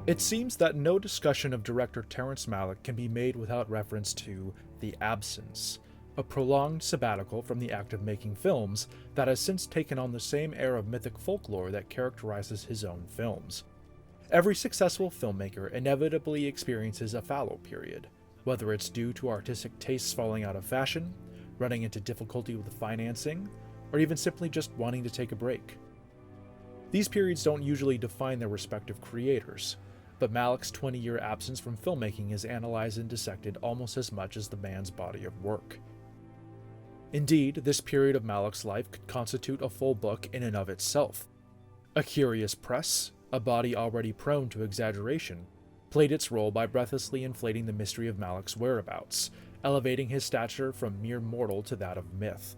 It seems that no discussion of director Terrence Malick can be made without reference to The Absence, a prolonged sabbatical from the act of making films that has since taken on the same air of mythic folklore that characterizes his own films. Every successful filmmaker inevitably experiences a fallow period, whether it's due to artistic tastes falling out of fashion, running into difficulty with financing, or even simply just wanting to take a break. These periods don't usually define their respective creators, but Malick's 20-year absence from filmmaking is analyzed and dissected almost as much as the man's body of work. Indeed, this period of Malick's life could constitute a full book in and of itself. A curious press, a body already prone to exaggeration, played its role by breathlessly inflating the mystery of Malick's whereabouts, elevating his stature from mere mortal to that of myth.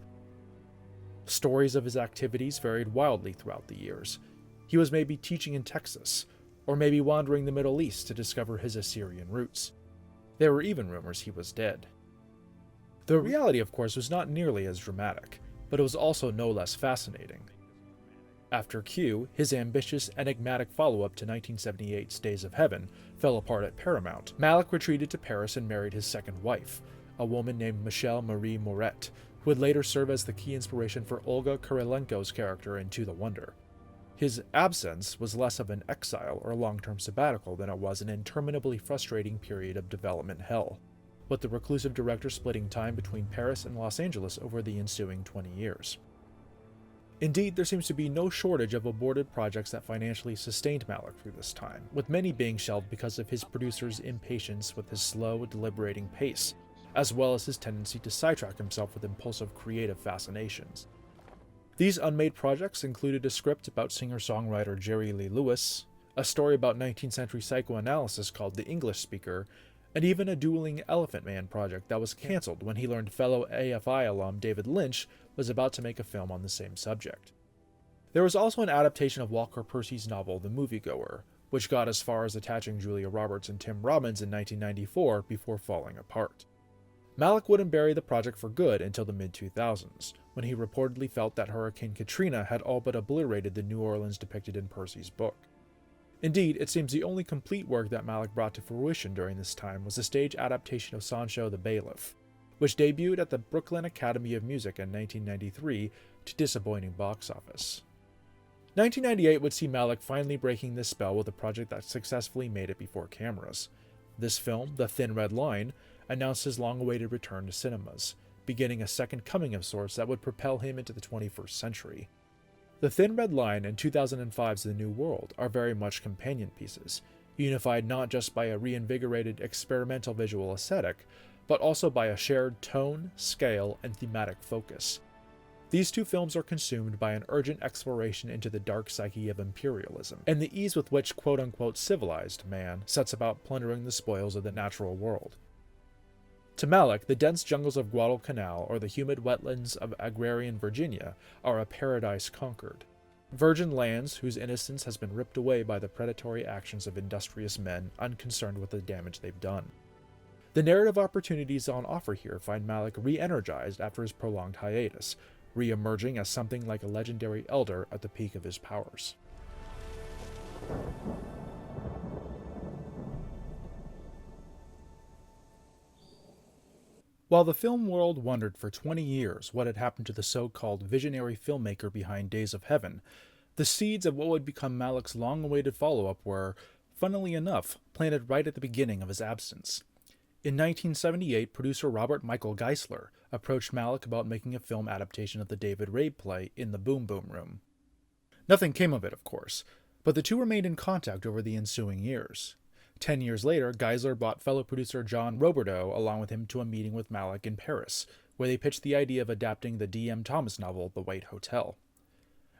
Stories of his activities varied wildly throughout the years. He was maybe teaching in Texas, or maybe wandering the Middle East to discover his Assyrian roots. There were even rumors he was dead. The reality, of course, was not nearly as dramatic, but it was also no less fascinating. After Q, his ambitious, enigmatic follow-up to 1978's Days of Heaven fell apart at Paramount, Malick retreated to Paris and married his second wife, a woman named Michelle Marie Moret, who would later serve as the key inspiration for Olga Kurylenko's character in To the Wonder. His absence was less of an exile or long-term sabbatical than it was an interminably frustrating period of development hell, with the reclusive director splitting time between Paris and Los Angeles over the ensuing 20 years. Indeed, there seems to be no shortage of aborted projects that financially sustained Malick through this time, with many being shelved because of his producer's impatience with his slow, deliberating pace, as well as his tendency to sidetrack himself with impulsive creative fascinations. These unmade projects included a script about singer-songwriter Jerry Lee Lewis, a story about 19th century psychoanalysis called The English Speaker, and even a dueling Elephant Man project that was cancelled when he learned fellow AFI alum David Lynch was about to make a film on the same subject. There was also an adaptation of Walker Percy's novel The Moviegoer, which got as far as attaching Julia Roberts and Tim Robbins in 1994 before falling apart. Malick wouldn't bury the project for good until the mid-2000s, when he reportedly felt that Hurricane Katrina had all but obliterated the New Orleans depicted in Percy's book. Indeed, it seems the only complete work that Malick brought to fruition during this time was the stage adaptation of Sancho the Bailiff, which debuted at the Brooklyn Academy of Music in 1993 to disappointing box office. 1998 would see Malick finally breaking this spell with a project that successfully made it before cameras. This film, The Thin Red Line, announced his long-awaited return to cinemas, beginning a second coming of sorts that would propel him into the 21st century. The Thin Red Line and 2005's The New World are very much companion pieces, unified not just by a reinvigorated experimental visual aesthetic, but also by a shared tone, scale, and thematic focus. These two films are consumed by an urgent exploration into the dark psyche of imperialism, and the ease with which quote-unquote civilized man sets about plundering the spoils of the natural world. To Malick, the dense jungles of Guadalcanal or the humid wetlands of agrarian Virginia are a paradise conquered. Virgin lands whose innocence has been ripped away by the predatory actions of industrious men unconcerned with the damage they've done. The narrative opportunities on offer here find Malick re-energized after his prolonged hiatus, re-emerging as something like a legendary elder at the peak of his powers. While the film world wondered for 20 years what had happened to the so-called visionary filmmaker behind Days of Heaven, the seeds of what would become Malick's long-awaited follow-up were, funnily enough, planted right at the beginning of his absence. In 1978, producer Robert Michael Geisler approached Malick about making a film adaptation of the David Rabe play In the Boom Boom Room. Nothing came of it, of course, but the two remained in contact over the ensuing years. 10 years later, Geisler brought fellow producer John Roberdeau along with him to a meeting with Malick in Paris, where they pitched the idea of adapting the D.M. Thomas novel The White Hotel.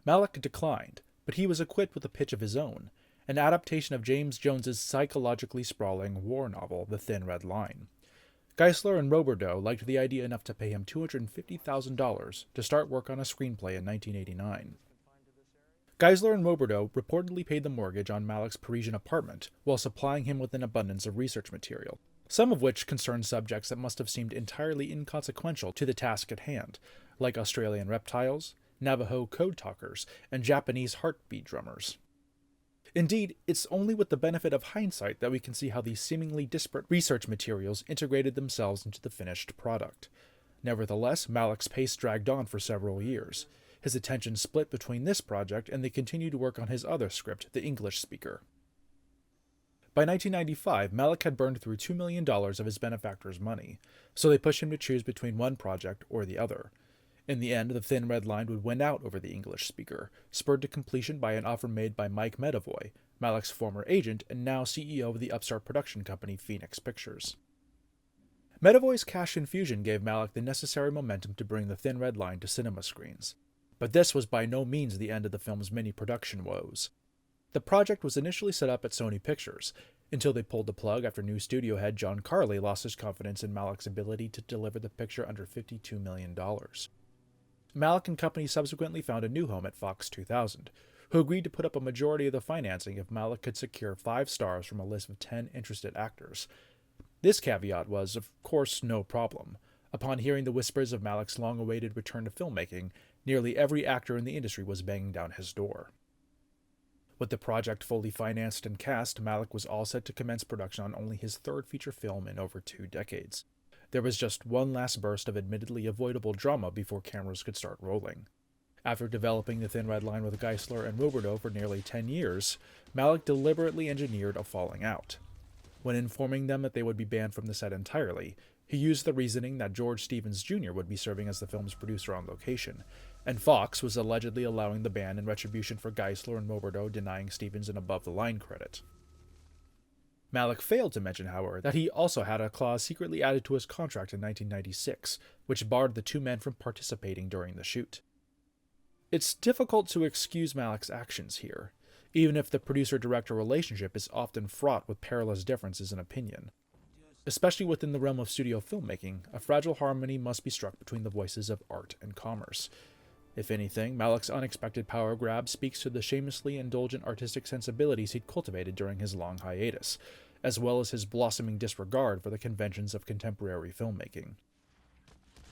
Malick declined, but he was equipped with a pitch of his own, an adaptation of James Jones's psychologically sprawling war novel The Thin Red Line. Geisler and Roberdeau liked the idea enough to pay him $250,000 to start work on a screenplay in 1989. Geisler and Roberdeau reportedly paid the mortgage on Malick's Parisian apartment while supplying him with an abundance of research material, some of which concerned subjects that must have seemed entirely inconsequential to the task at hand, like Australian reptiles, Navajo code talkers, and Japanese heartbeat drummers. Indeed, it's only with the benefit of hindsight that we can see how these seemingly disparate research materials integrated themselves into the finished product. Nevertheless, Malick's pace dragged on for several years. His attention split between this project and they continued to work on his other script, The English Speaker. By 1995, Malick had burned through $2 million of his benefactor's money, so they pushed him to choose between one project or the other. In the end, The Thin Red Line would win out over The English Speaker, spurred to completion by an offer made by Mike Medavoy, Malick's former agent and now CEO of the upstart production company Phoenix Pictures. Medavoy's cash infusion gave Malick the necessary momentum to bring The Thin Red Line to cinema screens. But this was by no means the end of the film's many production woes. The project was initially set up at Sony Pictures, until they pulled the plug after new studio head John Carley lost his confidence in Malick's ability to deliver the picture under $52 million. Malick and company subsequently found a new home at Fox 2000, who agreed to put up a majority of the financing if Malick could secure 5 stars from a list of 10 interested actors. This caveat was, of course, no problem. Upon hearing the whispers of Malick's long-awaited return to filmmaking, nearly every actor in the industry was banging down his door. With the project fully financed and cast, Malick was all set to commence production on only his third feature film in over 2 decades. There was just one last burst of admittedly avoidable drama before cameras could start rolling. After developing The Thin Red Line with Geisler and Roberto for nearly 10 years, Malick deliberately engineered a falling out. When informing them that they would be banned from the set entirely, he used the reasoning that George Stevens Jr. would be serving as the film's producer on location, and Fox was allegedly allowing the ban in retribution for Geisler and Roberto denying Stevens an above-the-line credit. Malick failed to mention, however, that he also had a clause secretly added to his contract in 1996, which barred the 2 men from participating during the shoot. It's difficult to excuse Malick's actions here, even if the producer-director relationship is often fraught with perilous differences in opinion. Especially within the realm of studio filmmaking, a fragile harmony must be struck between the voices of art and commerce. If anything, Malick's unexpected power grab speaks to the shamelessly indulgent artistic sensibilities he'd cultivated during his long hiatus, as well as his blossoming disregard for the conventions of contemporary filmmaking.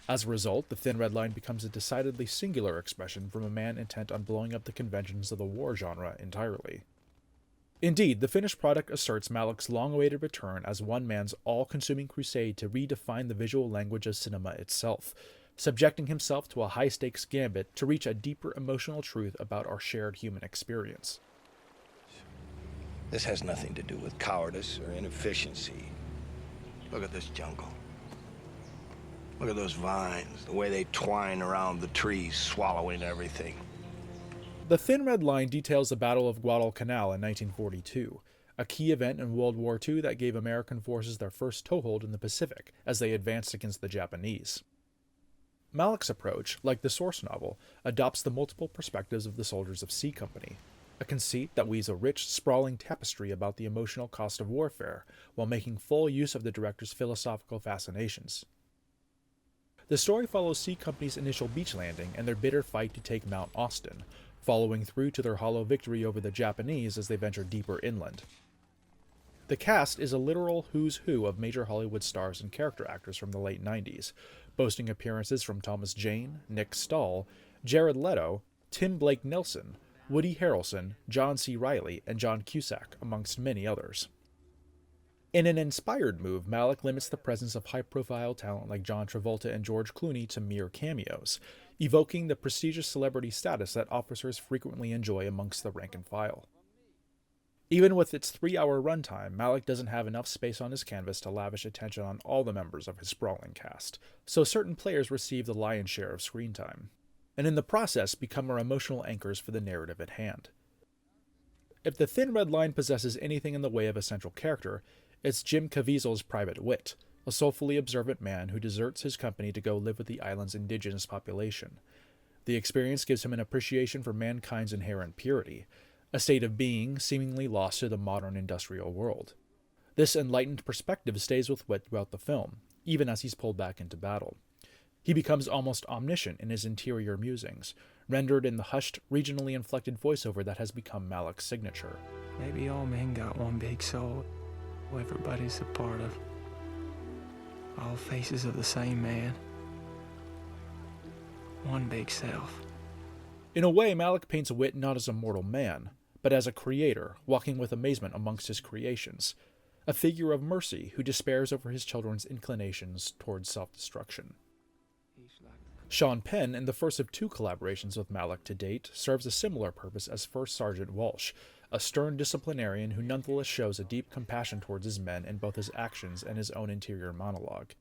As a result, The Thin Red Line becomes a decidedly singular expression from a man intent on blowing up the conventions of the war genre entirely. Indeed, the finished product asserts Malick's long-awaited return as one man's all-consuming crusade to redefine the visual language of cinema itself, subjecting himself to a high-stakes gambit to reach a deeper emotional truth about our shared human experience. This has nothing to do with cowardice or inefficiency. Look at this jungle. Look at those vines, the way they twine around the trees, swallowing everything. The Thin Red Line details the Battle of Guadalcanal in 1942, a key event in World War II that gave American forces their first toehold in the Pacific as they advanced against the Japanese. Malick's approach, like the source novel, adopts the multiple perspectives of the Soldiers of C Company, a conceit that weaves a rich, sprawling tapestry about the emotional cost of warfare, while making full use of the director's philosophical fascinations. The story follows C Company's initial beach landing and their bitter fight to take Mount Austin, following through to their hollow victory over the Japanese as they venture deeper inland. The cast is a literal who's who of major Hollywood stars and character actors from the late 90s, boasting appearances from Thomas Jane, Nick Stahl, Jared Leto, Tim Blake Nelson, Woody Harrelson, John C. Reilly, and John Cusack, amongst many others. In an inspired move, Malick limits the presence of high-profile talent like John Travolta and George Clooney to mere cameos, evoking the prestigious celebrity status that officers frequently enjoy amongst the rank and file. Even with its 3-hour runtime, Malick doesn't have enough space on his canvas to lavish attention on all the members of his sprawling cast, so certain players receive the lion's share of screen time, and in the process become our emotional anchors for the narrative at hand. If The Thin Red Line possesses anything in the way of a central character, it's Jim Caviezel's private wit, a soulfully observant man who deserts his company to go live with the island's indigenous population. The experience gives him an appreciation for mankind's inherent purity, a state of being seemingly lost to the modern industrial world. This enlightened perspective stays with Wit throughout the film, even as he's pulled back into battle. He becomes almost omniscient in his interior musings, rendered in the hushed, regionally inflected voiceover that has become Malick's signature. Maybe all men got one big soul, everybody's a part of. All faces of the same man. One big self. In a way, Malick paints Wit not as a mortal man, but but as a creator, walking with amazement amongst his creations, a figure of mercy who despairs over his children's inclinations towards self-destruction. Sean Penn, in the first of 2 collaborations with Malick to date, serves a similar purpose as First Sergeant Walsh, a stern disciplinarian who nonetheless shows a deep compassion towards his men in both his actions and his own interior monologue.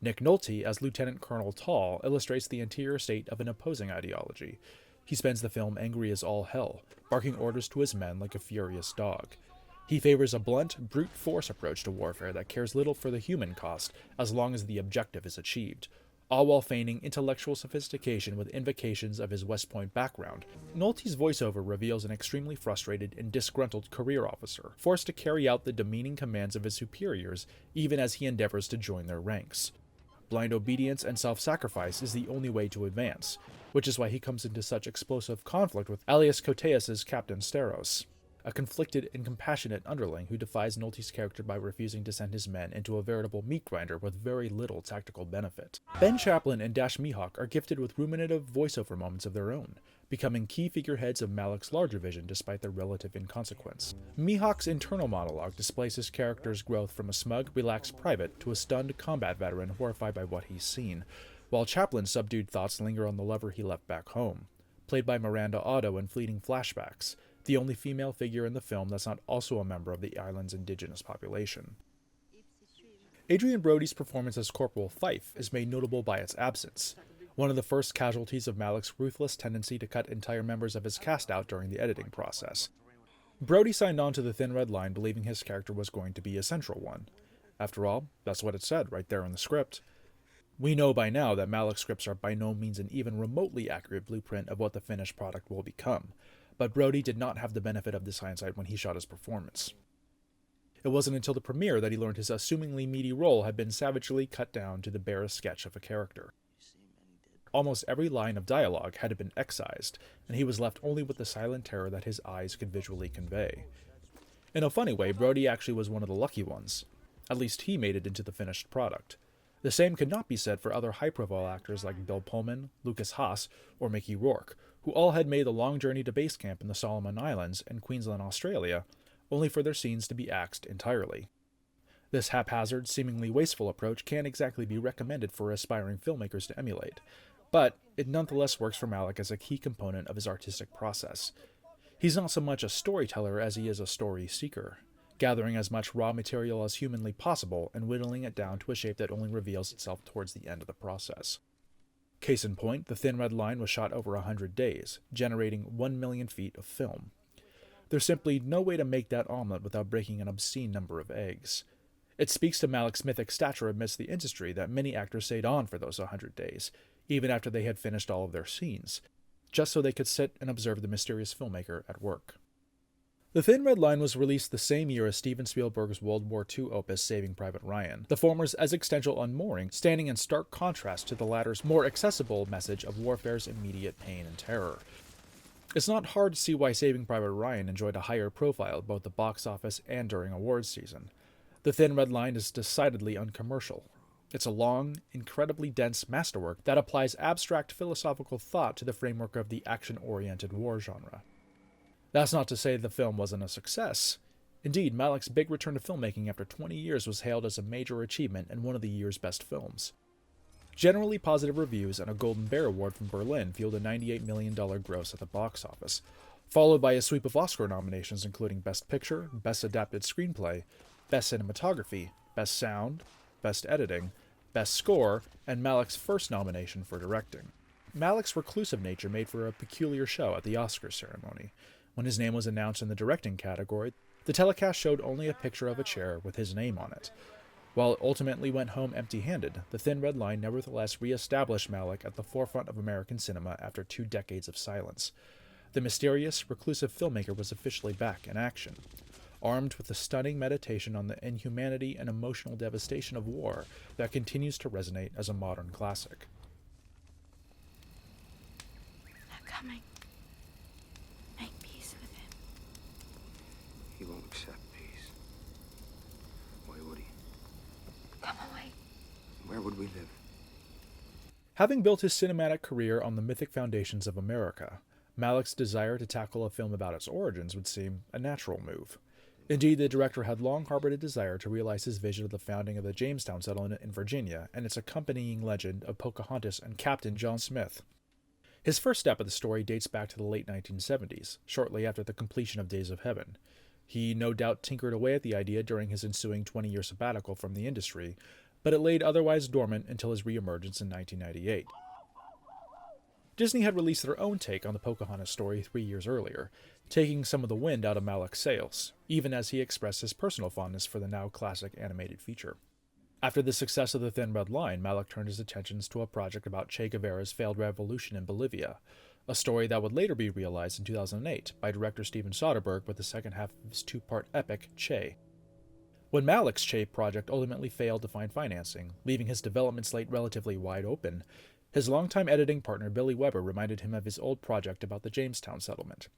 Nick Nolte, as Lieutenant Colonel Tall, illustrates the interior state of an opposing ideology. He spends the film angry as all hell, barking orders to his men like a furious dog. He favors a blunt, brute force approach to warfare that cares little for the human cost as long as the objective is achieved, all while feigning intellectual sophistication with invocations of his West Point background. Nolte's voiceover reveals an extremely frustrated and disgruntled career officer, forced to carry out the demeaning commands of his superiors even as he endeavors to join their ranks. Blind obedience and self-sacrifice is the only way to advance, which is why he comes into such explosive conflict with Alias Koteas' Captain Steros, a conflicted and compassionate underling who defies Nolte's character by refusing to send his men into a veritable meat grinder with very little tactical benefit. Ben Chaplin and Dash Mihawk are gifted with ruminative voiceover moments of their own, becoming key figureheads of Malick's larger vision despite their relative inconsequence. Mihawk's internal monologue displays his character's growth from a smug, relaxed private to a stunned combat veteran horrified by what he's seen, while Chaplin's subdued thoughts linger on the lover he left back home, played by Miranda Otto in fleeting flashbacks, the only female figure in the film that's not also a member of the island's indigenous population. Adrian Brody's performance as Corporal Fife is made notable by its absence, one of the first casualties of Malick's ruthless tendency to cut entire members of his cast out during the editing process. Brody signed on to the Thin Red Line believing his character was going to be a central one. After all, that's what it said right there in the script. We know by now that Malick's scripts are by no means an even remotely accurate blueprint of what the finished product will become, but Brody did not have the benefit of this hindsight when he shot his performance. It wasn't until the premiere that he learned his assumingly meaty role had been savagely cut down to the barest sketch of a character. Almost every line of dialogue had been excised, and he was left only with the silent terror that his eyes could visually convey. In a funny way, Brody actually was one of the lucky ones. At least he made it into the finished product. The same could not be said for other high-profile actors like Bill Pullman, Lucas Haas, or Mickey Rourke, who all had made the long journey to base camp in the Solomon Islands and Queensland, Australia, only for their scenes to be axed entirely. This haphazard, seemingly wasteful approach can't exactly be recommended for aspiring filmmakers to emulate, but it nonetheless works for Malick as a key component of his artistic process. He's not so much a storyteller as he is a story seeker, gathering as much raw material as humanly possible and whittling it down to a shape that only reveals itself towards the end of the process. Case in point, The Thin Red Line was shot over 100 days, generating 1 million feet of film. There's simply no way to make that omelet without breaking an obscene number of eggs. It speaks to Malick's mythic stature amidst the industry that many actors stayed on for those 100 days, even after they had finished all of their scenes, just so they could sit and observe the mysterious filmmaker at work. The Thin Red Line was released the same year as Steven Spielberg's World War II opus Saving Private Ryan, the former's existential unmooring standing in stark contrast to the latter's more accessible message of warfare's immediate pain and terror. It's not hard to see why Saving Private Ryan enjoyed a higher profile at both the box office and during awards season. The Thin Red Line is decidedly uncommercial. It's a long, incredibly dense masterwork that applies abstract philosophical thought to the framework of the action-oriented war genre. That's not to say the film wasn't a success. Indeed, Malick's big return to filmmaking after 20 years was hailed as a major achievement and one of the year's best films. Generally positive reviews and a Golden Bear Award from Berlin fueled a $98 million gross at the box office, followed by a sweep of Oscar nominations including Best Picture, Best Adapted Screenplay, Best Cinematography, Best Sound, Best Editing, Best Score, and Malick's first nomination for directing. Malick's reclusive nature made for a peculiar show at the Oscars ceremony. When his name was announced in the directing category, the telecast showed only a picture of a chair with his name on it. While it ultimately went home empty-handed, The Thin Red Line nevertheless re-established Malick at the forefront of American cinema after 2 decades of silence. The mysterious, reclusive filmmaker was officially back in action, armed with a stunning meditation on the inhumanity and emotional devastation of war that continues to resonate as a modern classic. They're coming. Make peace with him. He won't accept peace. Why would he? Come away. Where would we live? Having built his cinematic career on the mythic foundations of America, Malick's desire to tackle a film about its origins would seem a natural move. Indeed, the director had long harbored a desire to realize his vision of the founding of the Jamestown settlement in Virginia and its accompanying legend of Pocahontas and Captain John Smith. His first step of the story dates back to the late 1970s, shortly after the completion of Days of Heaven. He no doubt tinkered away at the idea during his ensuing 20-year sabbatical from the industry, but it laid otherwise dormant until his reemergence in 1998. Disney had released their own take on the Pocahontas story 3 years earlier, taking some of the wind out of Malick's sails, even as he expressed his personal fondness for the now classic animated feature. After the success of The Thin Red Line, Malick turned his attentions to a project about Che Guevara's failed revolution in Bolivia, a story that would later be realized in 2008 by director Steven Soderbergh with the second half of his two-part epic, Che. When Malick's Che project ultimately failed to find financing, leaving his development slate relatively wide open, his longtime editing partner Billy Weber reminded him of his old project about the Jamestown settlement.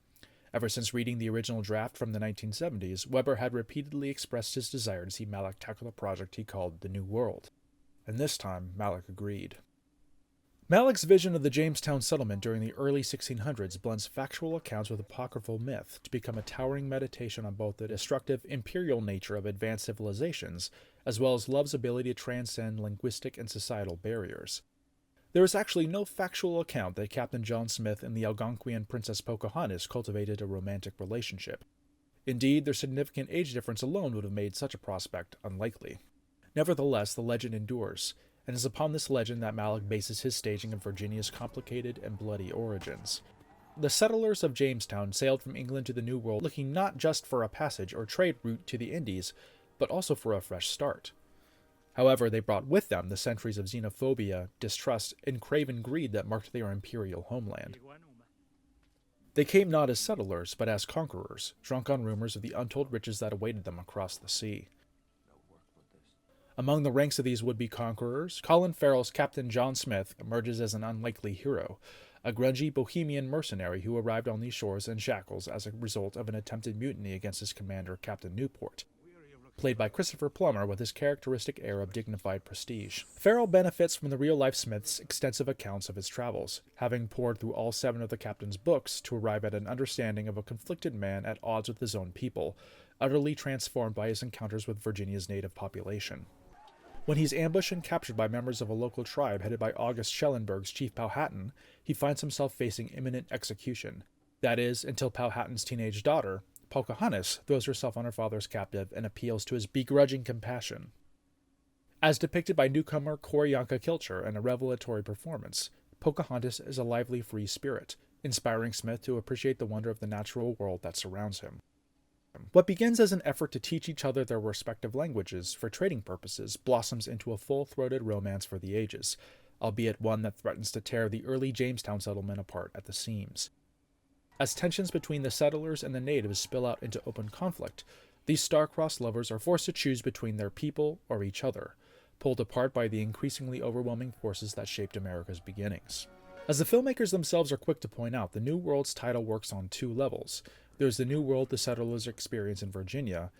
Ever since reading the original draft from the 1970s, Weber had repeatedly expressed his desire to see Malick tackle a project he called The New World. And this time, Malick agreed. Malick's vision of the Jamestown settlement during the early 1600s blends factual accounts with apocryphal myth to become a towering meditation on both the destructive imperial nature of advanced civilizations, as well as love's ability to transcend linguistic and societal barriers. There is actually no factual account that Captain John Smith and the Algonquian Princess Pocahontas cultivated a romantic relationship. Indeed, their significant age difference alone would have made such a prospect unlikely. Nevertheless, the legend endures, and it is upon this legend that Malick bases his staging of Virginia's complicated and bloody origins. The settlers of Jamestown sailed from England to the New World looking not just for a passage or trade route to the Indies, but also for a fresh start. However, they brought with them the centuries of xenophobia, distrust, and craven greed that marked their imperial homeland. They came not as settlers, but as conquerors, drunk on rumors of the untold riches that awaited them across the sea. Among the ranks of these would-be conquerors, Colin Farrell's Captain John Smith emerges as an unlikely hero, a grungy bohemian mercenary who arrived on these shores in shackles as a result of an attempted mutiny against his commander, Captain Newport, played by Christopher Plummer with his characteristic air of dignified prestige. Farrell benefits from the real-life Smith's extensive accounts of his travels, having pored through all 7 of the captain's books to arrive at an understanding of a conflicted man at odds with his own people, utterly transformed by his encounters with Virginia's native population. When he's ambushed and captured by members of a local tribe headed by August Schellenberg's Chief Powhatan, he finds himself facing imminent execution. That is, until Powhatan's teenage daughter, Pocahontas, throws herself on her father's captive and appeals to his begrudging compassion. As depicted by newcomer Q'orianka Kilcher in a revelatory performance, Pocahontas is a lively free spirit, inspiring Smith to appreciate the wonder of the natural world that surrounds him. What begins as an effort to teach each other their respective languages for trading purposes blossoms into a full-throated romance for the ages, albeit one that threatens to tear the early Jamestown settlement apart at the seams. As tensions between the settlers and the natives spill out into open conflict, these star-crossed lovers are forced to choose between their people or each other, pulled apart by the increasingly overwhelming forces that shaped America's beginnings. As the filmmakers themselves are quick to point out, the New World's title works on 2 levels. There's the New World the settlers experience in Virginia,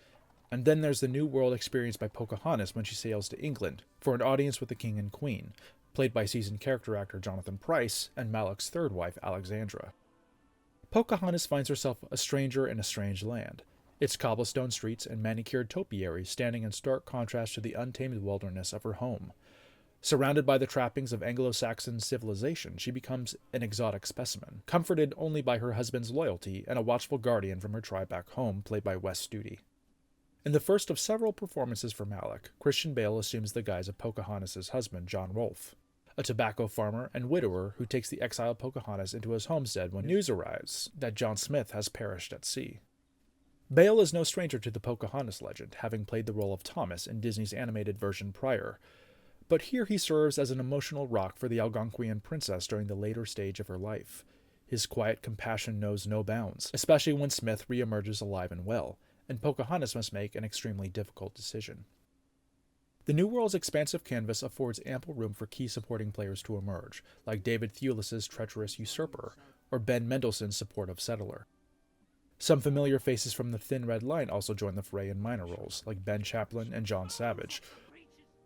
and then there's the New World experienced by Pocahontas when she sails to England, for an audience with the king and queen, played by seasoned character actor Jonathan Pryce and Malick's third wife, Alexandra. Pocahontas finds herself a stranger in a strange land, its cobblestone streets and manicured topiaries standing in stark contrast to the untamed wilderness of her home. Surrounded by the trappings of Anglo-Saxon civilization, she becomes an exotic specimen, comforted only by her husband's loyalty and a watchful guardian from her tribe back home, played by Wes Studi. In the first of several performances for Malick, Christian Bale assumes the guise of Pocahontas' husband, John Rolfe, a tobacco farmer and widower who takes the exiled Pocahontas into his homestead when news arrives that John Smith has perished at sea. Bale is no stranger to the Pocahontas legend, having played the role of Thomas in Disney's animated version prior, but here he serves as an emotional rock for the Algonquian princess during the later stage of her life. His quiet compassion knows no bounds, especially when Smith reemerges alive and well, and Pocahontas must make an extremely difficult decision. The New World's expansive canvas affords ample room for key supporting players to emerge, like David Thewlis's treacherous usurper, or Ben Mendelsohn's supportive settler. Some familiar faces from The Thin Red Line also join the fray in minor roles, like Ben Chaplin and John Savage.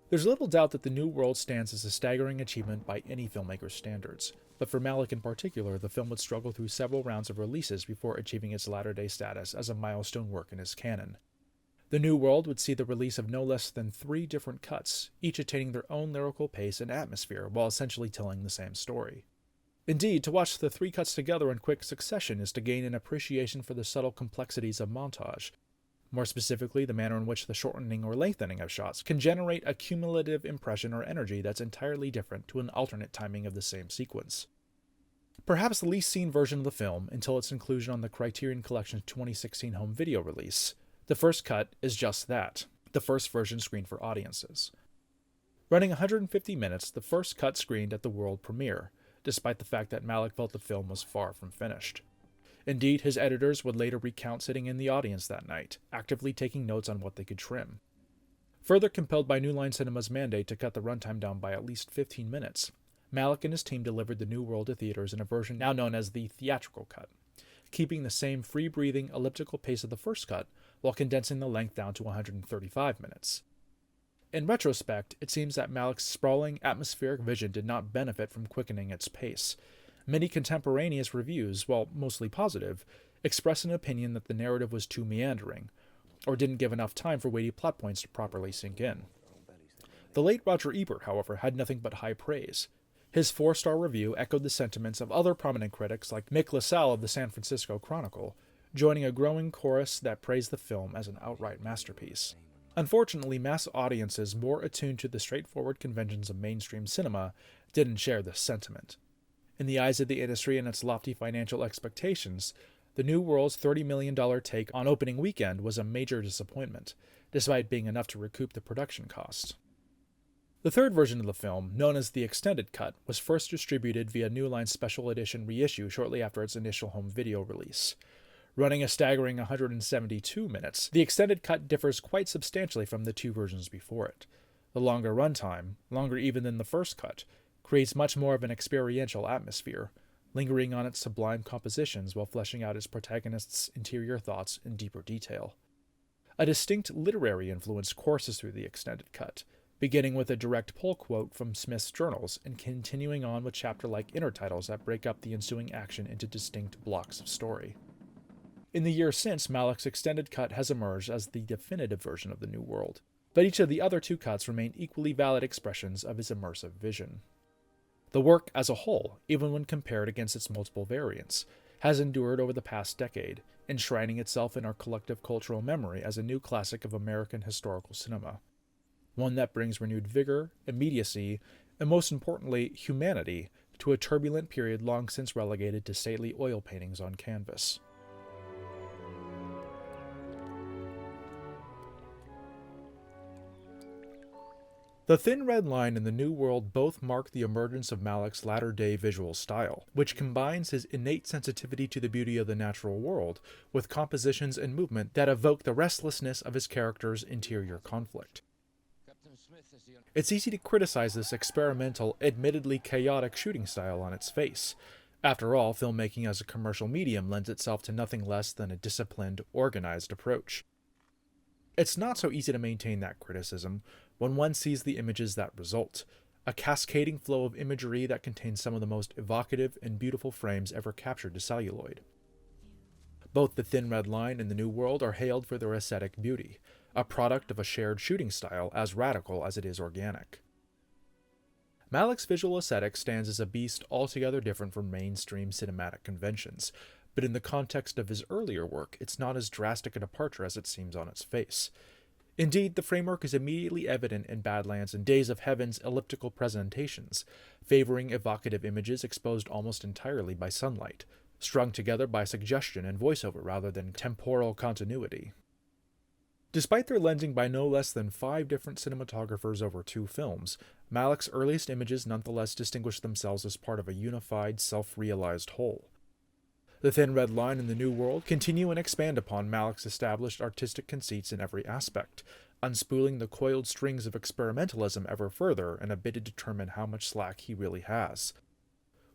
There's little doubt that The New World stands as a staggering achievement by any filmmaker's standards, but for Malick in particular, the film would struggle through several rounds of releases before achieving its latter-day status as a milestone work in his canon. The New World would see the release of no less than 3 different cuts, each attaining their own lyrical pace and atmosphere while essentially telling the same story. Indeed, to watch the 3 cuts together in quick succession is to gain an appreciation for the subtle complexities of montage. More specifically, the manner in which the shortening or lengthening of shots can generate a cumulative impression or energy that's entirely different to an alternate timing of the same sequence. Perhaps the least seen version of the film until its inclusion on the Criterion Collection's 2016 home video release, the first cut is just that, the first version screened for audiences. Running 150 minutes, the first cut screened at the world premiere, despite the fact that Malick felt the film was far from finished. Indeed, his editors would later recount sitting in the audience that night, actively taking notes on what they could trim. Further compelled by New Line Cinema's mandate to cut the runtime down by at least 15 minutes, Malick and his team delivered The New World to theaters in a version now known as the theatrical cut, keeping the same free-breathing, elliptical pace of the first cut while condensing the length down to 135 minutes. In retrospect, it seems that Malick's sprawling, atmospheric vision did not benefit from quickening its pace. Many contemporaneous reviews, while mostly positive, express an opinion that the narrative was too meandering, or didn't give enough time for weighty plot points to properly sink in. The late Roger Ebert, however, had nothing but high praise. His 4-star review echoed the sentiments of other prominent critics like Mick LaSalle of the San Francisco Chronicle, joining a growing chorus that praised the film as an outright masterpiece. Unfortunately, mass audiences more attuned to the straightforward conventions of mainstream cinema didn't share this sentiment. In the eyes of the industry and its lofty financial expectations, The New World's $30 million take on opening weekend was a major disappointment, despite being enough to recoup the production cost. The third version of the film, known as the Extended Cut, was first distributed via New Line's special edition reissue shortly after its initial home video release. Running a staggering 172 minutes, the Extended Cut differs quite substantially from the 2 versions before it. The longer runtime, longer even than the first cut, creates much more of an experiential atmosphere, lingering on its sublime compositions while fleshing out its protagonist's interior thoughts in deeper detail. A distinct literary influence courses through the Extended Cut, beginning with a direct pull quote from Smith's journals and continuing on with chapter-like intertitles that break up the ensuing action into distinct blocks of story. In the years since, Malick's Extended Cut has emerged as the definitive version of The New World, but each of the other 2 cuts remain equally valid expressions of his immersive vision. The work as a whole, even when compared against its multiple variants, has endured over the past decade, enshrining itself in our collective cultural memory as a new classic of American historical cinema. One that brings renewed vigor, immediacy, and most importantly, humanity to a turbulent period long since relegated to stately oil paintings on canvas. The thin red line and The New World both mark the emergence of Malick's latter-day visual style, which combines his innate sensitivity to the beauty of the natural world with compositions and movement that evoke the restlessness of his character's interior conflict. It's easy to criticize this experimental, admittedly chaotic shooting style on its face. After all, filmmaking as a commercial medium lends itself to nothing less than a disciplined, organized approach. It's not so easy to maintain that criticism when one sees the images that result, a cascading flow of imagery that contains some of the most evocative and beautiful frames ever captured to celluloid. Both The Thin Red Line and The New World are hailed for their aesthetic beauty, a product of a shared shooting style as radical as it is organic. Malick's visual aesthetic stands as a beast altogether different from mainstream cinematic conventions, but in the context of his earlier work, it's not as drastic a departure as it seems on its face. Indeed, the framework is immediately evident in Badlands and Days of Heaven's elliptical presentations, favoring evocative images exposed almost entirely by sunlight, strung together by suggestion and voiceover rather than temporal continuity. Despite their lensing by no less than 5 different cinematographers over 2 films, Malick's earliest images nonetheless distinguish themselves as part of a unified, self-realized whole. The Thin Red Line and The New World continue and expand upon Malick's established artistic conceits in every aspect, unspooling the coiled strings of experimentalism ever further in a bid to determine how much slack he really has.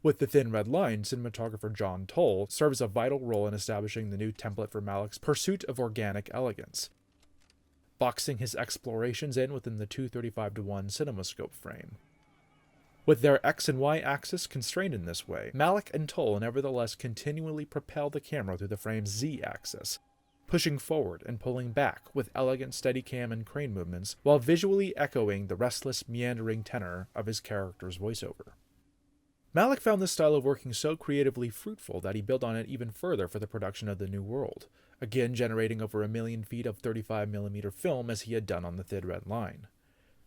With The Thin Red Line, cinematographer John Toll serves a vital role in establishing the new template for Malick's pursuit of organic elegance. boxing his explorations in within the 235:1 CinemaScope frame. With their X and Y axis constrained in this way, Malick and Toll nevertheless continually propel the camera through the frame's Z axis, pushing forward and pulling back with elegant Steadicam and crane movements, while visually echoing the restless, meandering tenor of his character's voiceover. Malick found this style of working so creatively fruitful that he built on it even further for the production of The New World, again generating over 1 million feet of 35mm film as he had done on The Thin Red Line.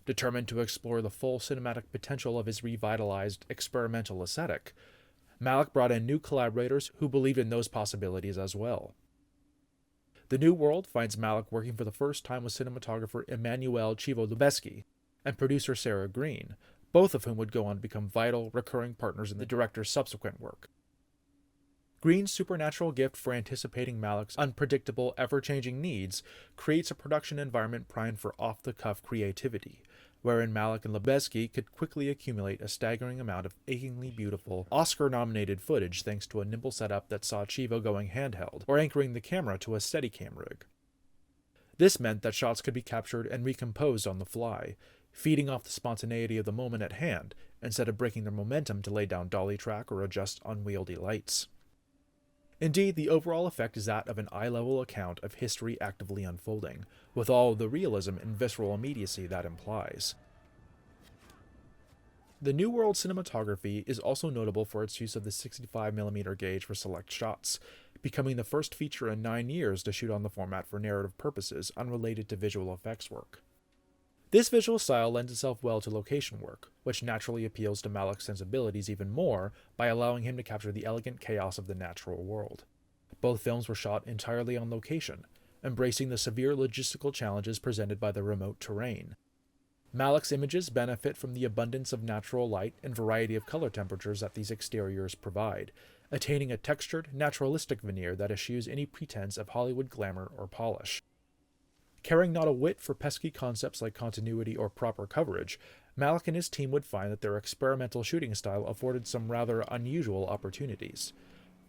Determined to explore the full cinematic potential of his revitalized, experimental aesthetic, Malick brought in new collaborators who believed in those possibilities as well. The New World finds Malick working for the first time with cinematographer Emanuel Chivo-Lubezki and producer Sarah Green, both of whom would go on to become vital, recurring partners in the director's subsequent work. Green's supernatural gift for anticipating Malick's unpredictable, ever-changing needs creates a production environment primed for off-the-cuff creativity, wherein Malick and Lubezki could quickly accumulate a staggering amount of achingly beautiful, Oscar-nominated footage thanks to a nimble setup that saw Chivo going handheld, or anchoring the camera to a Steadicam rig. This meant that shots could be captured and recomposed on the fly, feeding off the spontaneity of the moment at hand, instead of breaking their momentum to lay down dolly track or adjust unwieldy lights. Indeed, the overall effect is that of an eye-level account of history actively unfolding, with all the realism and visceral immediacy that implies. The New World cinematography is also notable for its use of the 65mm gauge for select shots, becoming the first feature in 9 years to shoot on the format for narrative purposes unrelated to visual effects work. This visual style lends itself well to location work, which naturally appeals to Malick's sensibilities even more by allowing him to capture the elegant chaos of the natural world. Both films were shot entirely on location, embracing the severe logistical challenges presented by the remote terrain. Malick's images benefit from the abundance of natural light and variety of color temperatures that these exteriors provide, attaining a textured, naturalistic veneer that eschews any pretense of Hollywood glamour or polish. Caring not a whit for pesky concepts like continuity or proper coverage, Malick and his team would find that their experimental shooting style afforded some rather unusual opportunities.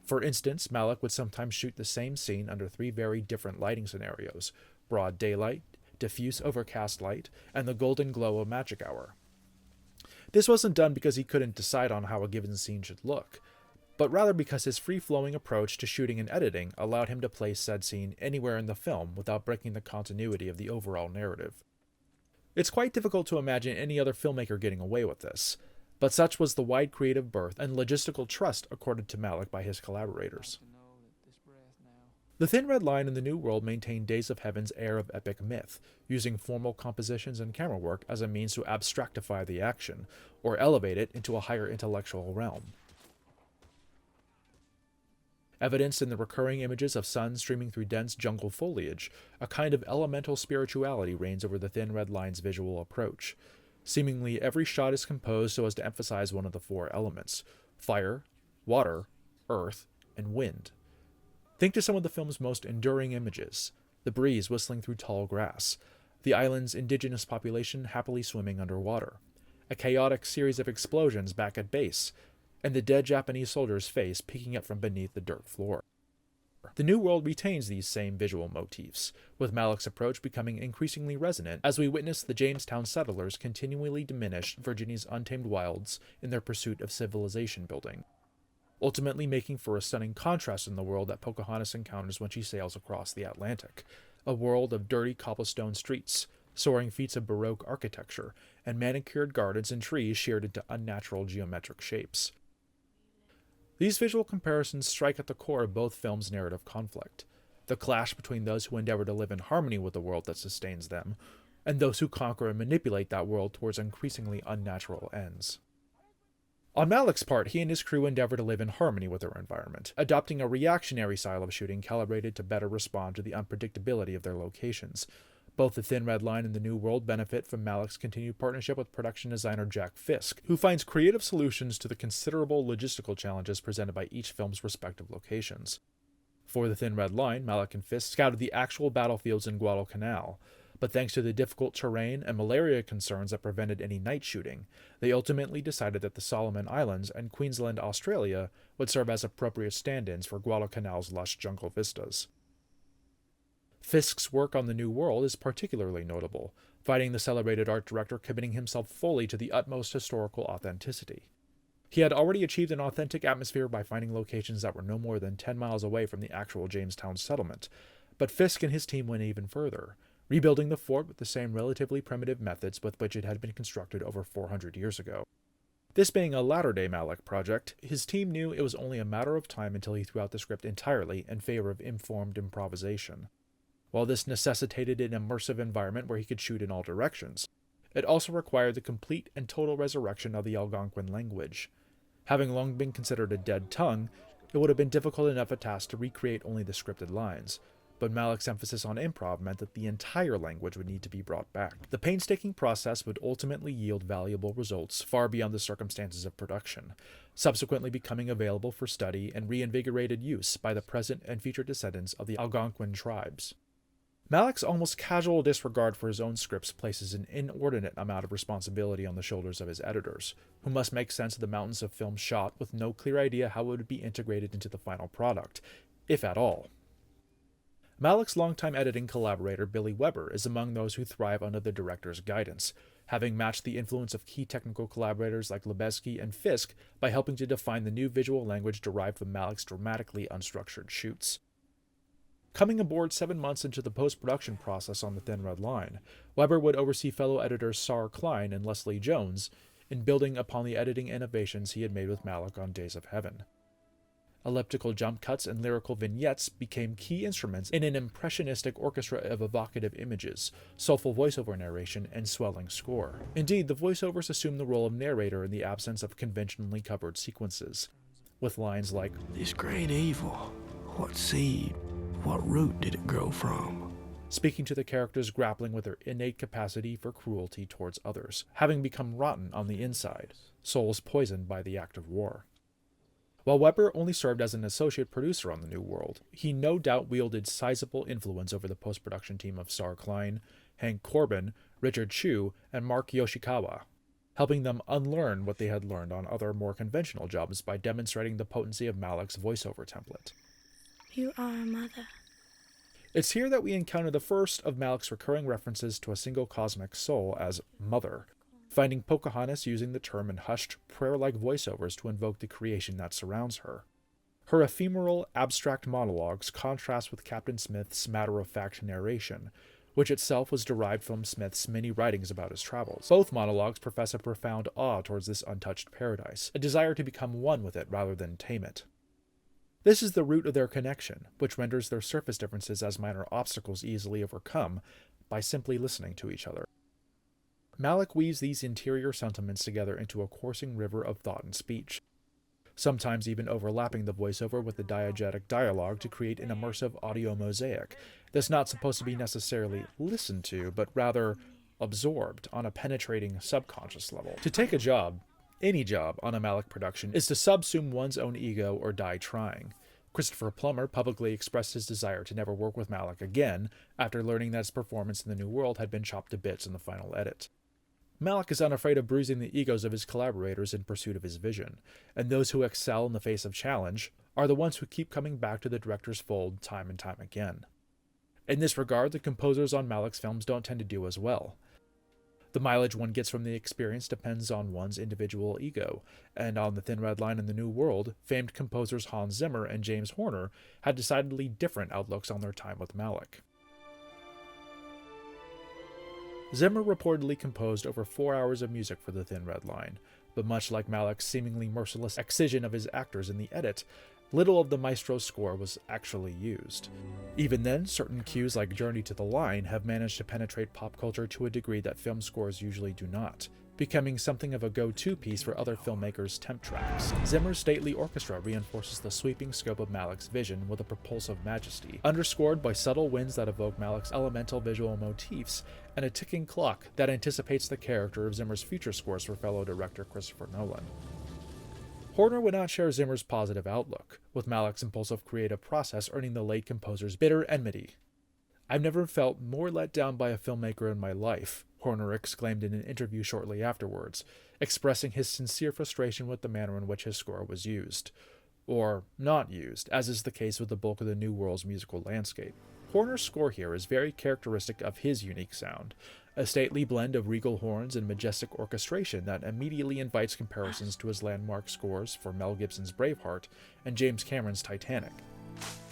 For instance, Malick would sometimes shoot the same scene under 3 very different lighting scenarios: broad daylight, diffuse overcast light, and the golden glow of magic hour. This wasn't done because he couldn't decide on how a given scene should look, but rather because his free-flowing approach to shooting and editing allowed him to place said scene anywhere in the film without breaking the continuity of the overall narrative. It's quite difficult to imagine any other filmmaker getting away with this, but such was the wide creative berth and logistical trust accorded to Malick by his collaborators. The Thin Red Line and The New World maintained Days of Heaven's air of epic myth, using formal compositions and camera work as a means to abstractify the action, or elevate it into a higher intellectual realm. Evidenced in the recurring images of suns streaming through dense jungle foliage, a kind of elemental spirituality reigns over the Thin Red Line's visual approach. Seemingly every shot is composed so as to emphasize one of the 4 elements: fire, water, earth, and wind. Think to some of the film's most enduring images: the breeze whistling through tall grass, the island's indigenous population happily swimming underwater, a chaotic series of explosions back at base, and the dead Japanese soldier's face peeking up from beneath the dirt floor. The New World retains these same visual motifs, with Malick's approach becoming increasingly resonant as we witness the Jamestown settlers continually diminish Virginia's untamed wilds in their pursuit of civilization building, ultimately making for a stunning contrast in the world that Pocahontas encounters when she sails across the Atlantic, a world of dirty cobblestone streets, soaring feats of Baroque architecture, and manicured gardens and trees sheared into unnatural geometric shapes. These visual comparisons strike at the core of both films' narrative conflict, the clash between those who endeavor to live in harmony with the world that sustains them, and those who conquer and manipulate that world towards increasingly unnatural ends. On Malick's part, he and his crew endeavor to live in harmony with their environment, adopting a reactionary style of shooting calibrated to better respond to the unpredictability of their locations. Both The Thin Red Line and The New World benefit from Malick's continued partnership with production designer Jack Fisk, who finds creative solutions to the considerable logistical challenges presented by each film's respective locations. For The Thin Red Line, Malick and Fisk scouted the actual battlefields in Guadalcanal, but thanks to the difficult terrain and malaria concerns that prevented any night shooting, they ultimately decided that the Solomon Islands and Queensland, Australia, would serve as appropriate stand-ins for Guadalcanal's lush jungle vistas. Fisk's work on The New World is particularly notable, finding the celebrated art director committing himself fully to the utmost historical authenticity. He had already achieved an authentic atmosphere by finding locations that were no more than 10 miles away from the actual Jamestown settlement, but Fisk and his team went even further, rebuilding the fort with the same relatively primitive methods with which it had been constructed over 400 years ago. This being a latter-day Malick project, his team knew it was only a matter of time until he threw out the script entirely in favor of informed improvisation. While this necessitated an immersive environment where he could shoot in all directions, it also required the complete and total resurrection of the Algonquin language. Having long been considered a dead tongue, it would have been difficult enough a task to recreate only the scripted lines, but Malick's emphasis on improv meant that the entire language would need to be brought back. The painstaking process would ultimately yield valuable results far beyond the circumstances of production, subsequently becoming available for study and reinvigorated use by the present and future descendants of the Algonquin tribes. Malick's almost casual disregard for his own scripts places an inordinate amount of responsibility on the shoulders of his editors, who must make sense of the mountains of film shot with no clear idea how it would be integrated into the final product, if at all. Malick's longtime editing collaborator Billy Weber is among those who thrive under the director's guidance, having matched the influence of key technical collaborators like Lebesky and Fisk by helping to define the new visual language derived from Malick's dramatically unstructured shoots. Coming aboard 7 months into the post-production process on The Thin Red Line, Weber would oversee fellow editors Sarah Klein and Leslie Jones in building upon the editing innovations he had made with Malick on Days of Heaven. Elliptical jump cuts and lyrical vignettes became key instruments in an impressionistic orchestra of evocative images, soulful voiceover narration, and swelling score. Indeed, the voiceovers assumed the role of narrator in the absence of conventionally covered sequences, with lines like, "This great evil, what seed, what root did it grow from?" speaking to the characters grappling with their innate capacity for cruelty towards others, having become rotten on the inside, souls poisoned by the act of war. While Weber only served as an associate producer on The New World, he no doubt wielded sizable influence over the post-production team of Sarah Klein, Hank Corbin, Richard Chu, and Mark Yoshikawa, helping them unlearn what they had learned on other more conventional jobs by demonstrating the potency of Malick's voiceover template. You are a mother. It's here that we encounter the first of Malick's recurring references to a single cosmic soul as Mother, finding Pocahontas using the term in hushed, prayer-like voiceovers to invoke the creation that surrounds her. Her ephemeral, abstract monologues contrast with Captain Smith's matter-of-fact narration, which itself was derived from Smith's many writings about his travels. Both monologues profess a profound awe towards this untouched paradise, a desire to become one with it rather than tame it. This is the root of their connection, which renders their surface differences as minor obstacles easily overcome by simply listening to each other. Malick weaves these interior sentiments together into a coursing river of thought and speech, sometimes even overlapping the voiceover with the diegetic dialogue to create an immersive audio mosaic that's not supposed to be necessarily listened to, but rather absorbed on a penetrating subconscious level. To take a job, any job on a Malick production, is to subsume one's own ego or die trying. Christopher Plummer publicly expressed his desire to never work with Malick again after learning that his performance in The New World had been chopped to bits in the final edit. Malick is unafraid of bruising the egos of his collaborators in pursuit of his vision, and those who excel in the face of challenge are the ones who keep coming back to the director's fold time and time again. In this regard, the composers on Malick's films don't tend to do as well. The mileage one gets from the experience depends on one's individual ego, and on The Thin Red Line and The New World, famed composers Hans Zimmer and James Horner had decidedly different outlooks on their time with Malick. Zimmer reportedly composed over 4 hours of music for The Thin Red Line, but much like Malick's seemingly merciless excision of his actors in the edit, little of the maestro's score was actually used. Even then, certain cues like Journey to the Line have managed to penetrate pop culture to a degree that film scores usually do not, becoming something of a go-to piece for other filmmakers' temp tracks. Zimmer's stately orchestra reinforces the sweeping scope of Malick's vision with a propulsive majesty, underscored by subtle winds that evoke Malick's elemental visual motifs and a ticking clock that anticipates the character of Zimmer's future scores for fellow director Christopher Nolan. Horner would not share Zimmer's positive outlook, with Malick's impulsive creative process earning the late composer's bitter enmity. "I've never felt more let down by a filmmaker in my life," Horner exclaimed in an interview shortly afterwards, expressing his sincere frustration with the manner in which his score was used, or not used, as is the case with the bulk of The New World's musical landscape. Horner's score here is very characteristic of his unique sound, a stately blend of regal horns and majestic orchestration that immediately invites comparisons to his landmark scores for Mel Gibson's Braveheart and James Cameron's Titanic.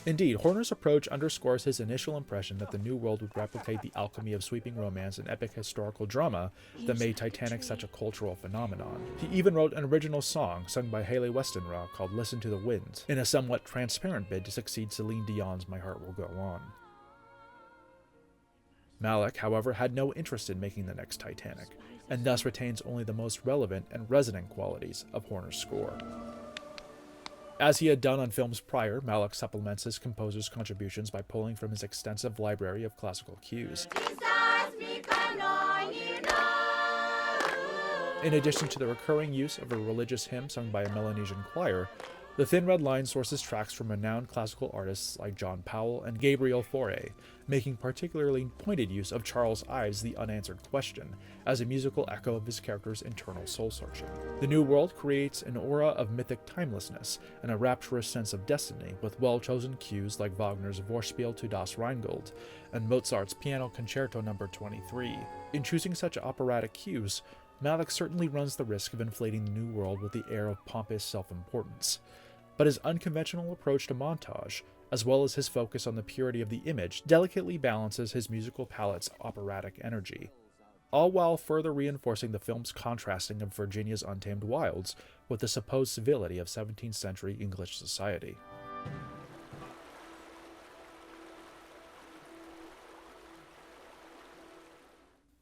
Indeed, Horner's approach underscores his initial impression that the New World would replicate the alchemy of sweeping romance and epic historical drama that made Titanic such a cultural phenomenon. He even wrote an original song sung by Haley Westenra called Listen to the Wind, in a somewhat transparent bid to succeed Celine Dion's My Heart Will Go On. Malick, however, had no interest in making the next Titanic, and thus retains only the most relevant and resonant qualities of Horner's score. As he had done on films prior, Malick supplements his composer's contributions by pulling from his extensive library of classical cues. In addition to the recurring use of a religious hymn sung by a Melanesian choir, The Thin Red Line sources tracks from renowned classical artists like John Powell and Gabriel Fauré, making particularly pointed use of Charles Ives' The Unanswered Question, as a musical echo of his character's internal soul-searching. The New World creates an aura of mythic timelessness and a rapturous sense of destiny, with well-chosen cues like Wagner's Vorspiel to das Rheingold and Mozart's Piano Concerto No. 23. In choosing such operatic cues, Malick certainly runs the risk of inflating the New World with the air of pompous self-importance. But his unconventional approach to montage, as well as his focus on the purity of the image, delicately balances his musical palette's operatic energy, all while further reinforcing the film's contrasting of Virginia's untamed wilds with the supposed civility of 17th century English society.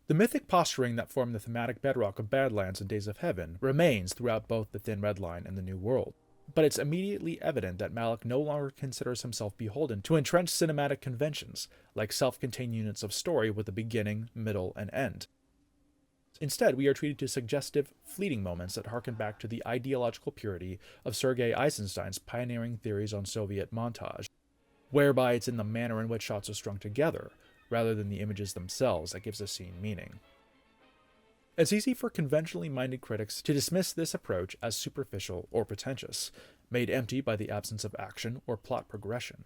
The mythic posturing that formed the thematic bedrock of Badlands and Days of Heaven remains throughout both The Thin Red Line and The New World. But it's immediately evident that Malick no longer considers himself beholden to entrenched cinematic conventions, like self-contained units of story with a beginning, middle, and end. Instead, we are treated to suggestive, fleeting moments that harken back to the ideological purity of Sergei Eisenstein's pioneering theories on Soviet montage, whereby it's in the manner in which shots are strung together, rather than the images themselves, that gives a scene meaning. It's easy for conventionally minded critics to dismiss this approach as superficial or pretentious, made empty by the absence of action or plot progression.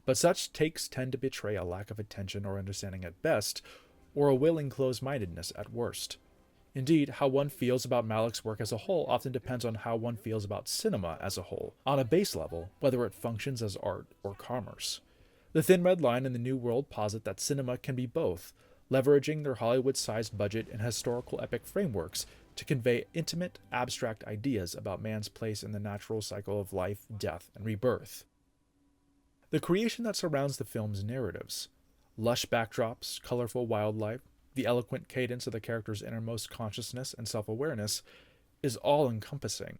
But such takes tend to betray a lack of attention or understanding at best, or a willing close-mindedness at worst. Indeed, how one feels about Malick's work as a whole often depends on how one feels about cinema as a whole, on a base level, whether it functions as art or commerce. The Thin Red Line and The New World posit that cinema can be both, leveraging their Hollywood-sized budget and historical epic frameworks to convey intimate, abstract ideas about man's place in the natural cycle of life, death, and rebirth. The creation that surrounds the film's narratives, lush backdrops, colorful wildlife, the eloquent cadence of the character's innermost consciousness and self-awareness, is all-encompassing.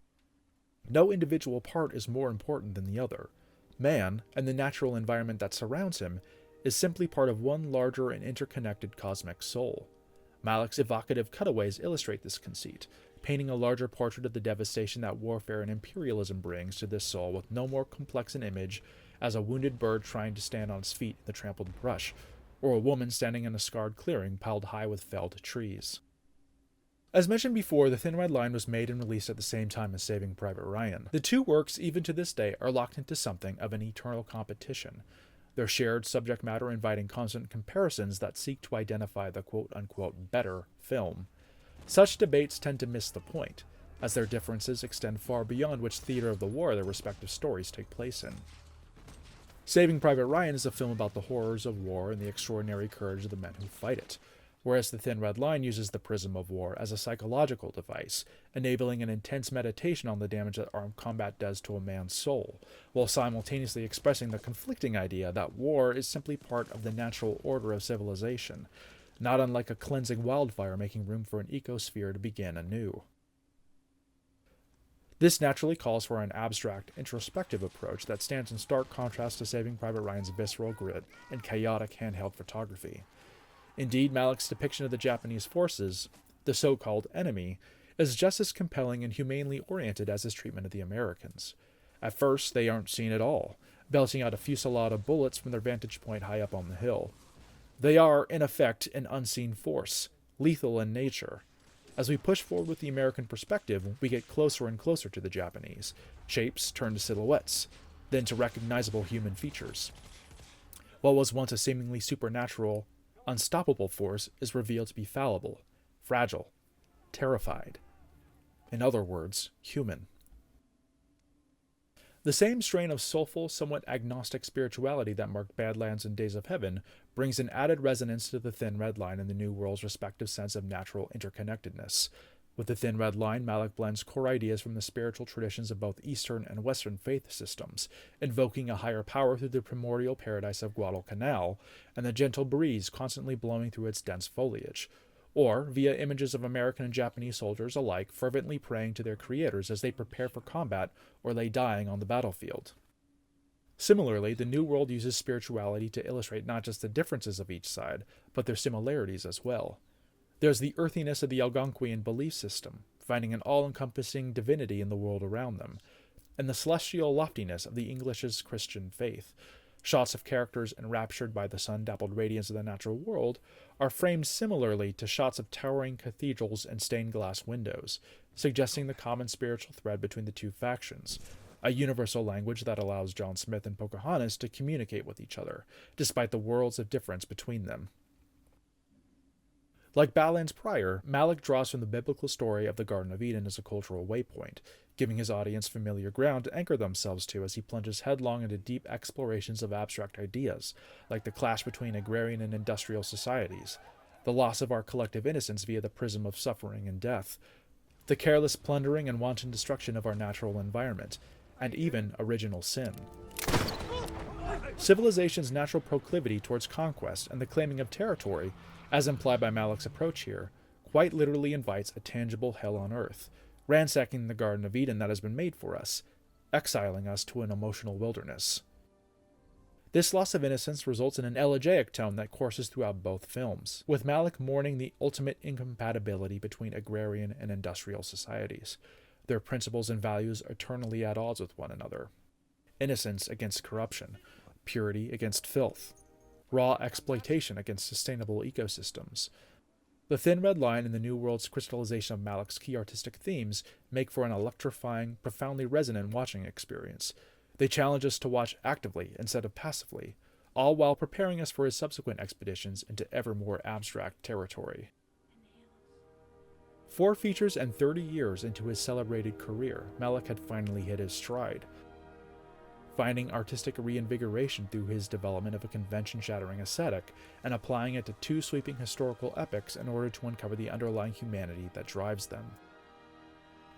No individual part is more important than the other. Man, and the natural environment that surrounds him, is simply part of one larger and interconnected cosmic soul. Malick's evocative cutaways illustrate this conceit, painting a larger portrait of the devastation that warfare and imperialism brings to this soul with no more complex an image as a wounded bird trying to stand on its feet in the trampled brush, or a woman standing in a scarred clearing piled high with felled trees. As mentioned before, The Thin Red Line was made and released at the same time as Saving Private Ryan. The two works, even to this day, are locked into something of an eternal competition, their shared subject matter inviting constant comparisons that seek to identify the quote-unquote better film. Such debates tend to miss the point, as their differences extend far beyond which theater of the war their respective stories take place in. Saving Private Ryan is a film about the horrors of war and the extraordinary courage of the men who fight it, whereas The Thin Red Line uses the prism of war as a psychological device, enabling an intense meditation on the damage that armed combat does to a man's soul, while simultaneously expressing the conflicting idea that war is simply part of the natural order of civilization, not unlike a cleansing wildfire making room for an ecosphere to begin anew. This naturally calls for an abstract, introspective approach that stands in stark contrast to Saving Private Ryan's visceral grit and chaotic handheld photography. Indeed, Malick's depiction of the Japanese forces, the so-called enemy, is just as compelling and humanely oriented as his treatment of the Americans. At first, they aren't seen at all, belching out a fusillade of bullets from their vantage point high up on the hill. They are, in effect, an unseen force, lethal in nature. As we push forward with the American perspective, we get closer and closer to the Japanese. Shapes turn to silhouettes, then to recognizable human features. What was once a seemingly supernatural, unstoppable force is revealed to be fallible, fragile, terrified. In other words, human. The same strain of soulful, somewhat agnostic spirituality that marked Badlands and Days of Heaven brings an added resonance to the Thin Red Line and the New World's respective sense of natural interconnectedness. With the Thin Red Line, Malick blends core ideas from the spiritual traditions of both Eastern and Western faith systems, invoking a higher power through the primordial paradise of Guadalcanal and the gentle breeze constantly blowing through its dense foliage, or via images of American and Japanese soldiers alike fervently praying to their creators as they prepare for combat or lay dying on the battlefield. Similarly, the New World uses spirituality to illustrate not just the differences of each side, but their similarities as well. There's the earthiness of the Algonquian belief system, finding an all-encompassing divinity in the world around them, and the celestial loftiness of the English's Christian faith. Shots of characters enraptured by the sun-dappled radiance of the natural world are framed similarly to shots of towering cathedrals and stained-glass windows, suggesting the common spiritual thread between the two factions, a universal language that allows John Smith and Pocahontas to communicate with each other, despite the worlds of difference between them. Like Badlands prior, Malick draws from the biblical story of the Garden of Eden as a cultural waypoint, giving his audience familiar ground to anchor themselves to as he plunges headlong into deep explorations of abstract ideas, like the clash between agrarian and industrial societies, the loss of our collective innocence via the prism of suffering and death, the careless plundering and wanton destruction of our natural environment, and even original sin. Civilization's natural proclivity towards conquest and the claiming of territory, as implied by Malick's approach here, quite literally invites a tangible hell on earth, ransacking the Garden of Eden that has been made for us, exiling us to an emotional wilderness. This loss of innocence results in an elegiac tone that courses throughout both films, with Malick mourning the ultimate incompatibility between agrarian and industrial societies, their principles and values eternally at odds with one another. Innocence against corruption, purity against filth, raw exploitation against sustainable ecosystems. The Thin Red Line and the New World's crystallization of Malick's key artistic themes make for an electrifying, profoundly resonant watching experience. They challenge us to watch actively instead of passively, all while preparing us for his subsequent expeditions into ever more abstract territory. 4 features and 30 years into his celebrated career, Malick had finally hit his stride, finding artistic reinvigoration through his development of a convention-shattering aesthetic and applying it to 2 sweeping historical epics in order to uncover the underlying humanity that drives them.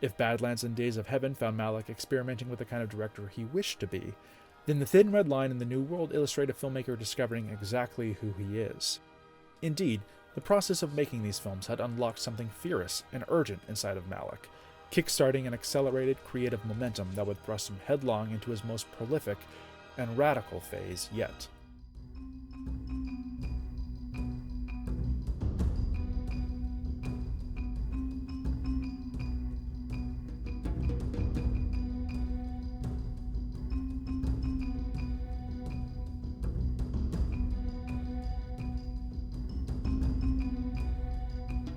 If Badlands and Days of Heaven found Malick experimenting with the kind of director he wished to be, then The Thin Red Line and the New World illustrate a filmmaker discovering exactly who he is. Indeed, the process of making these films had unlocked something fierce and urgent inside of Malick, kickstarting an accelerated creative momentum that would thrust him headlong into his most prolific and radical phase yet.